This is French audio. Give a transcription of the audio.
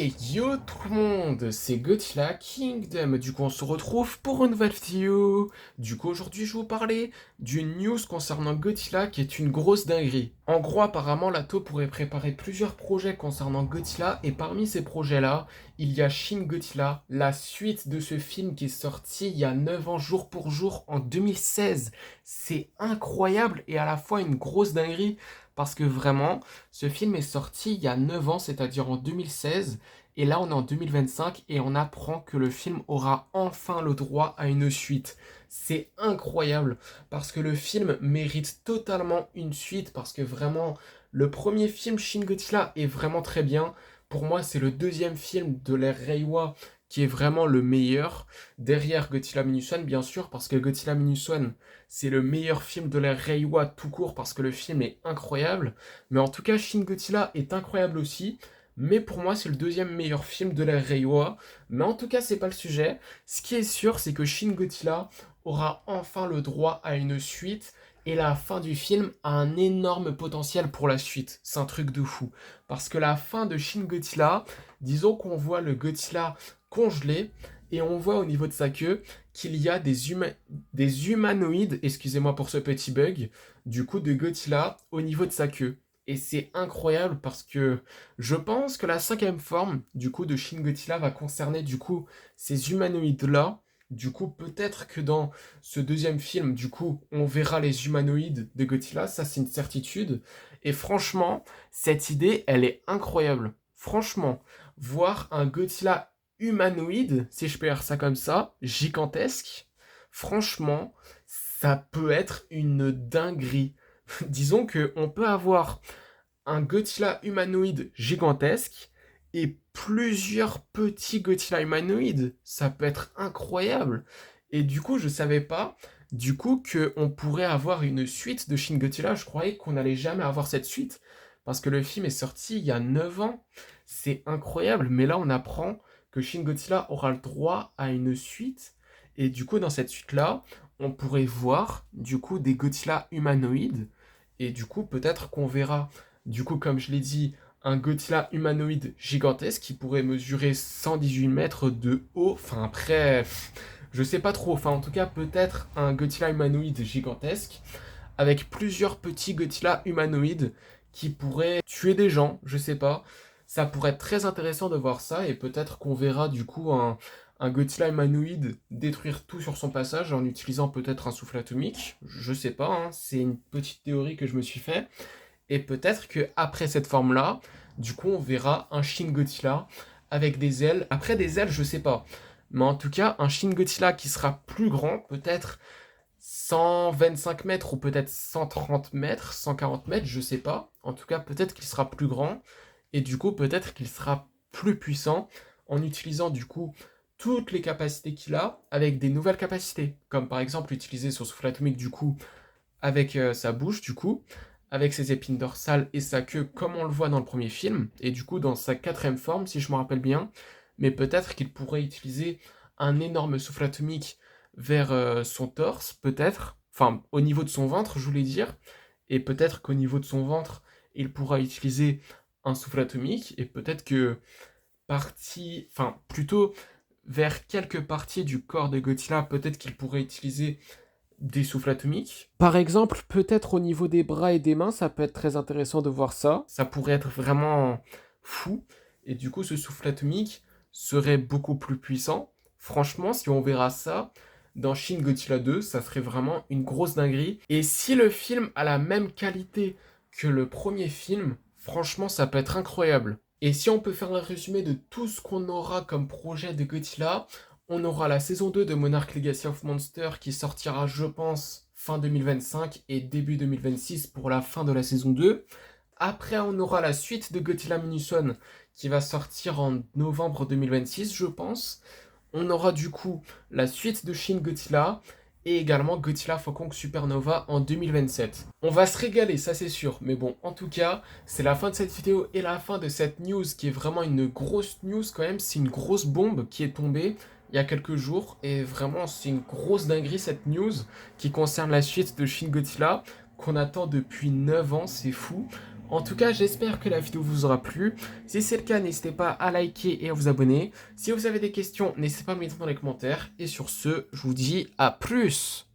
Hey yo tout le monde, c'est Godzilla Kingdom. Du coup, on se retrouve pour une nouvelle vidéo. Du coup, aujourd'hui, je vais vous parler d'une news concernant Godzilla qui est une grosse dinguerie. En gros, apparemment, Lato pourrait préparer plusieurs projets concernant Godzilla et parmi ces projets-là, il y a Shin Godzilla, la suite de ce film qui est sorti il y a 9 ans jour pour jour en 2016. C'est incroyable et à la fois une grosse dinguerie parce que vraiment, ce film est sorti il y a 9 ans, c'est-à-dire en 2016, et là on est en 2025 et on apprend que le film aura enfin le droit à une suite. C'est incroyable parce que le film mérite totalement une suite parce que vraiment le premier film Shin Godzilla est vraiment très bien. Pour moi, c'est le deuxième film de l'ère Reiwa qui est vraiment le meilleur, derrière Godzilla Minus One bien sûr, parce que Godzilla Minus One c'est le meilleur film de l'ère Reiwa tout court parce que le film est incroyable. Mais en tout cas, Shin Godzilla est incroyable aussi. Mais pour moi, c'est le deuxième meilleur film de l'ère Reiwa. Mais en tout cas, c'est pas le sujet. Ce qui est sûr, c'est que Shin Godzilla aura enfin le droit à une suite. Et la fin du film a un énorme potentiel pour la suite. C'est un truc de fou. Parce que la fin de Shin Godzilla, disons qu'on voit le Godzilla congelé. Et on voit au niveau de sa queue qu'il y a des humanoïdes, excusez-moi pour ce petit bug, du coup de Godzilla au niveau de sa queue. Et c'est incroyable parce que je pense que la cinquième forme du coup de Shin Godzilla va concerner du coup ces humanoïdes-là. Du coup, peut-être que dans ce deuxième film, du coup, on verra les humanoïdes de Godzilla, ça c'est une certitude. Et franchement, cette idée, elle est incroyable. Franchement, voir un Godzilla humanoïde, si je peux dire ça comme ça, gigantesque, franchement, ça peut être une dinguerie. Disons que on peut avoir un Godzilla humanoïde gigantesque et plusieurs petits Godzilla humanoïdes. Ça peut être incroyable. Et du coup, je savais pas, du coup, qu'on pourrait avoir une suite de Shin Godzilla. Je croyais qu'on n'allait jamais avoir cette suite. Parce que le film est sorti il y a 9 ans. C'est incroyable. Mais là, on apprend que Shin Godzilla aura le droit à une suite. Et du coup, dans cette suite-là, on pourrait voir, du coup, des Godzilla humanoïdes. Et du coup, peut-être qu'on verra du coup, comme je l'ai dit, un Godzilla humanoïde gigantesque qui pourrait mesurer 118 mètres de haut. Enfin, après, je sais pas trop. Enfin, en tout cas, peut-être un Godzilla humanoïde gigantesque avec plusieurs petits Godzilla humanoïdes qui pourraient tuer des gens. Je sais pas. Ça pourrait être très intéressant de voir ça et peut-être qu'on verra du coup un Godzilla humanoïde détruire tout sur son passage en utilisant peut-être un souffle atomique. Je sais pas, hein, c'est une petite théorie que je me suis fait. Et peut-être que après cette forme-là, du coup, on verra un Shin Godzilla avec des ailes. Après des ailes, je sais pas. Mais en tout cas, un Shin Godzilla qui sera plus grand, peut-être 125 mètres ou peut-être 130 mètres, 140 mètres, je sais pas. En tout cas, peut-être qu'il sera plus grand. Et du coup, peut-être qu'il sera plus puissant en utilisant du coup toutes les capacités qu'il a avec des nouvelles capacités. Comme par exemple utiliser son souffle atomique du coup avec sa bouche, du coup, avec ses épines dorsales et sa queue, comme on le voit dans le premier film, et du coup dans sa quatrième forme, si je me rappelle bien, mais peut-être qu'il pourrait utiliser un énorme souffle atomique vers son torse, peut-être, enfin au niveau de son ventre, je voulais dire, et peut-être qu'au niveau de son ventre, il pourra utiliser un souffle atomique, et peut-être que enfin plutôt vers quelques parties du corps de Godzilla, peut-être qu'il pourrait utiliser des souffles atomiques. Par exemple, peut-être au niveau des bras et des mains, ça peut être très intéressant de voir ça. Ça pourrait être vraiment fou. Et du coup, ce souffle atomique serait beaucoup plus puissant. Franchement, si on verra ça dans Shin Godzilla 2, ça serait vraiment une grosse dinguerie. Et si le film a la même qualité que le premier film, franchement, ça peut être incroyable. Et si on peut faire un résumé de tout ce qu'on aura comme projet de Godzilla, on aura la saison 2 de Monarch Legacy of Monsters qui sortira, je pense, fin 2025 et début 2026 pour la fin de la saison 2. Après, on aura la suite de Godzilla Minus One qui va sortir en novembre 2026, je pense. On aura du coup la suite de Shin Godzilla et également Godzilla King Kong Supernova en 2027. On va se régaler, ça c'est sûr. Mais bon, en tout cas, c'est la fin de cette vidéo et la fin de cette news qui est vraiment une grosse news quand même. C'est une grosse bombe qui est tombée il y a quelques jours et vraiment c'est une grosse dinguerie cette news qui concerne la suite de Shin Godzilla qu'on attend depuis 9 ans, c'est fou. En tout cas, j'espère que la vidéo vous aura plu. Si c'est le cas, n'hésitez pas à liker et à vous abonner. Si vous avez des questions, n'hésitez pas à me mettre dans les commentaires. Et sur ce, je vous dis à plus.